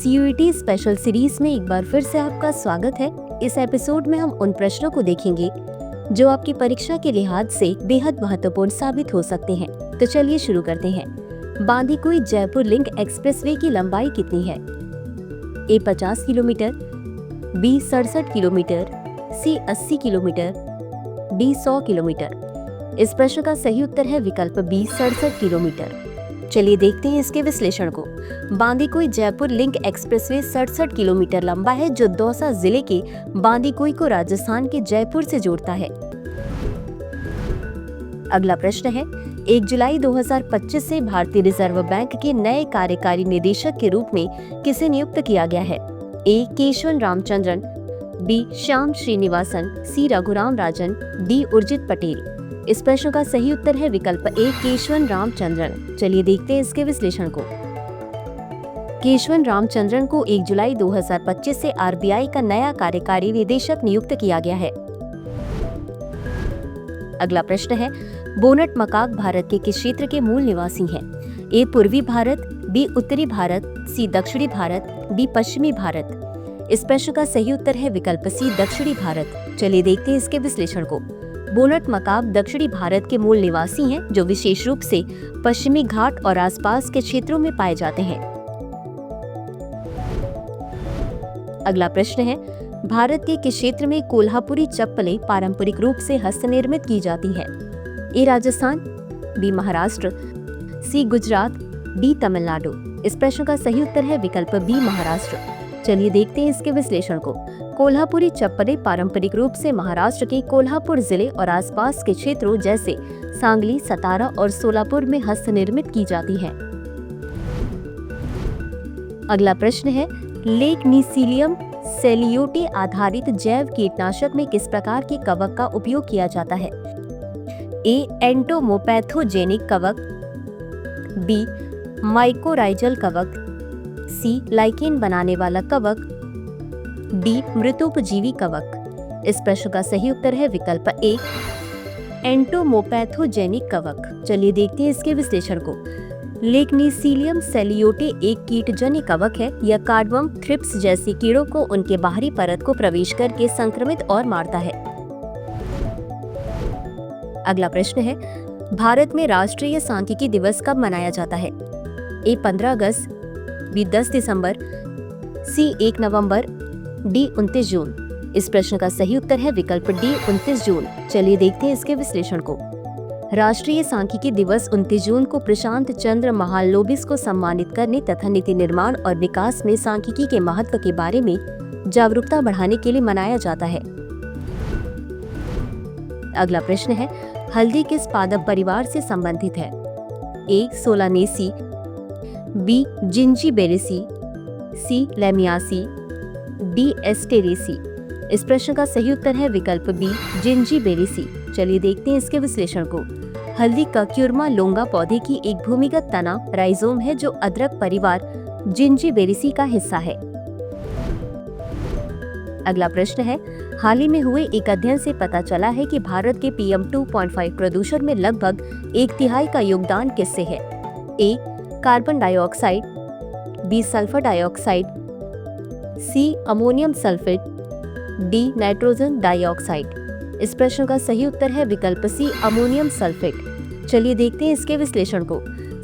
CUET special series में एक बार फिर से आपका स्वागत है। इस एपिसोड में हम उन प्रश्नों को देखेंगे जो आपकी परीक्षा के लिहाज से बेहद महत्वपूर्ण साबित हो सकते हैं। तो चलिए शुरू करते हैं। बांदीकुई जयपुर लिंक एक्सप्रेसवे की लंबाई कितनी है? ए 50 किलोमीटर, बी 67 किलोमीटर, सी 80 किलोमीटर, डी 100 किलोमीटर। इस प्रश्न का सही उत्तर है विकल्प बी 67 किलोमीटर। चलिए देखते हैं इसके विश्लेषण को। Bandikui Jaipur link expressway 67 kilometre लंबा है जो दौसा जिले के बांदीकुई को राजस्थान के जयपुर से जोड़ता है। अगला प्रश्न है, 1 जुलाई 2025 से भारतीय रिजर्व बैंक के नए कार्यकारी निदेशक के रूप में किसे नियुक्त किया गया है? ए केशवन रामचंद्रन, बी श्याम श्रीनिवासन, सी रघुराम राजन, डी उर्जित पटेल। इस प्रश्न का सही उत्तर है विकल्प ए केशवन रामचंद्रन। चलिए देखते हैं इसके विश्लेषण को। केशवन रामचंद्रन को 1 जुलाई 2025 से आरबीआई का नया कार्यकारी निदेशक नियुक्त किया गया है। अगला प्रश्न है, बोनट मकाक भारत के किस क्षेत्र के मूल निवासी हैं? ए पूर्वी भारत, बी उत्तरी भारत, सी दक्षिणी भारत, डी पश्चिमी भारत। इस प्रश्न का सही उत्तर है विकल्प सी दक्षिणी भारत। चलिए देखते हैं इसके विश्लेषण को। बोनट मकाक दक्षिणी भारत के मूल निवासी हैं जो विशेष रूप से पश्चिमी घाट और आसपास के क्षेत्रों में पाए जाते हैं। अगला प्रश्न है, भारत के किस क्षेत्र में कोल्हापुरी चप्पलें पारंपरिक रूप से हस्तनिर्मित की जाती है? ए राजस्थान, बी महाराष्ट्र, सी गुजरात, डी तमिलनाडु। इस प्रश्न का सही उत्तर है विकल्प बी महाराष्ट्र। चलिए देखते हैं इसके विश्लेषण को। कोल्हापुरी चप्पलें पारंपरिक रूप से महाराष्ट्र के कोल्हापुर जिले और आसपास के क्षेत्रों जैसे सांगली, सतारा और सोलापुर में हस्तनिर्मित की जाती हैं। अगला प्रश्न है, लेक नीसीलियम सेलियोटे आधारित जैव कीटनाशक में किस प्रकार के कवक का उपयोग किया जाता है? ए एंटोमोपैथोजेनिक कवक, बी माइकोराइजल कवक, सी लाइकेन बनाने वाला कवक, डी मृतोपजीवी कवक। इस प्रश्न का सही उत्तर है विकल्प ए एंटोमोपैथोजेनिक कवक। चलिए देखते हैं इसके विश्लेषण को। लेकनीसीलियम सेलियोटे एक कीटजन्य कवक है। यह कार्डवम, थ्रिप्स जैसे कीड़ों को उनके बाहरी परत को प्रवेश करके संक्रमित और मारता है। अगला प्रश्न है, भारत में राष्ट्रीय सांख्यिकी दिवस कब मनाया जाता है? ए 15 अगस्त, बी 10 दिसंबर, सी 1 नवंबर, डी 29 जून। इस प्रश्न का सही उत्तर है विकल्प डी 29 जून। चलिए देखते हैं इसके विश्लेषण को। राष्ट्रीय सांख्यिकी दिवस 29 जून को प्रशांत चंद्र महालनोबिस को सम्मानित करने तथा नीति निर्माण और विकास में सांख्यिकी के महत्व के बारे में जागरूकता बढ़ाने के लिए मनाया जाता है। अगला प्रश्न है, हल्दी किस पादप परिवार से संबंधित है? ए सोलानेसी, बी जिंजीबेरेसी, सी लेमियासी, डी एस्टेरेसी। इस प्रश्न का सही उत्तर है विकल्प बी जिंजीबेरेसी। चलिए देखते हैं इसके विश्लेषण को। हल्दी का क्यूर्मा लोंगा पौधे की एक भूमिगत तना राइजोम है जो अदरक परिवार जिंजीबेरेसी का हिस्सा है। अगला प्रश्न है, हाल ही में हुए एक अध्ययन से पता चला है कि भारत के PM 2.5 प्रदूषण में लगभग 1/3 का योगदान किससे है? A carbon dioxide, B sulphur dioxide, C ammonium sulphate, D nitrogen dioxide. इस प्रश्न का सही उत्तर है विकल्प सी अमोनियम सल्फेट। चलिए देखते हैं इसके विश्लेषण को।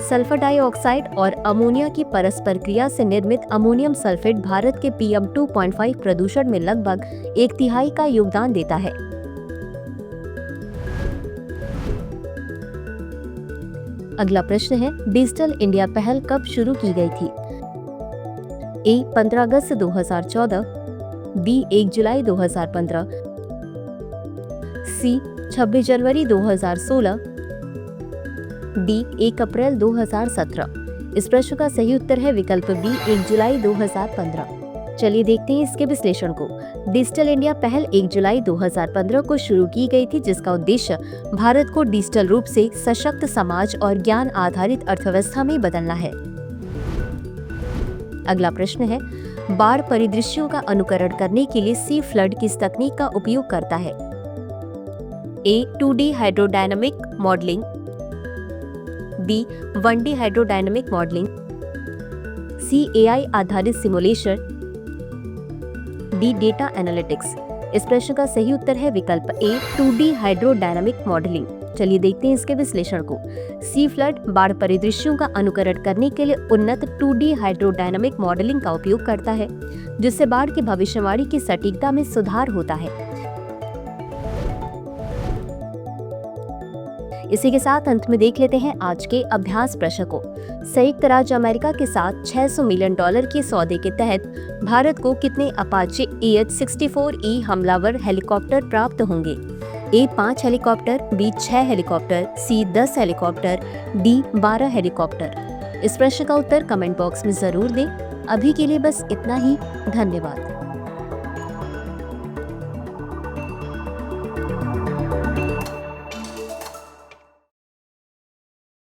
सल्फर डाइऑक्साइड और अमोनिया की परस्पर क्रिया से निर्मित अमोनियम सल्फेट भारत के PM 2.5 प्रदूषण में लगभग 1/3 का योगदान देता है। अगला प्रश्न है, डिजिटल इंडिया पहल कब शुरू की गई थी? ए 15 अगस्त 2014, बी 1 जुलाई 2015, सी 26 जनवरी 2016, डी 1 अप्रैल 2017। इस प्रश्न का सही उत्तर है विकल्प बी 1 जुलाई 2015। चलिए देखते हैं इसके विश्लेषण को। डिजिटल इंडिया पहल 1 जुलाई 2015 को शुरू की गई थी जिसका उद्देश्य भारत को डिजिटल रूप से सशक्त समाज और ज्ञान आधारित अर्थव्यवस्था में बदलना है। अगला प्रश्न है, बाढ़ परिदृश्यों का अनुकरण करने के लिए सी फ्लड किस तकनीक का उपयोग करता है? A 2D hydrodynamic modelling, B 1D hydrodynamic modelling, C AI आधारित सिमुलेशन, डी डेटा एनालिटिक्स। इस प्रश्न का सही उत्तर है विकल्प ए 2D हाइड्रोडायनामिक मॉडलिंग। चलिए देखते हैं इसके विश्लेषण को। सी फ्लड बाढ़ परिदृश्यों का अनुकरण करने के लिए उन्नत 2D हाइड्रोडायनामिक मॉडलिंग का उपयोग करता है, जिससे बाढ़ की भविष्यवाणी की सटीकता में सुधार होता है। इसी के साथ अंत में देख लेते हैं आज के अभ्यास प्रश्न को। संयुक्त राज्य अमेरिका के साथ $600 मिलियन के सौदे के तहत भारत को कितने अपाचे AH-64E हमलावर हेलीकॉप्टर प्राप्त होंगे? ए 5 हेलीकॉप्टर, बी 6 हेलीकॉप्टर, सी 10 हेलीकॉप्टर, डी 12 हेलीकॉप्टर। इस प्रश्न का उत्तर कमेंट बॉक्स में जरूर दें। अभी के लिए बस इतना ही। धन्यवाद।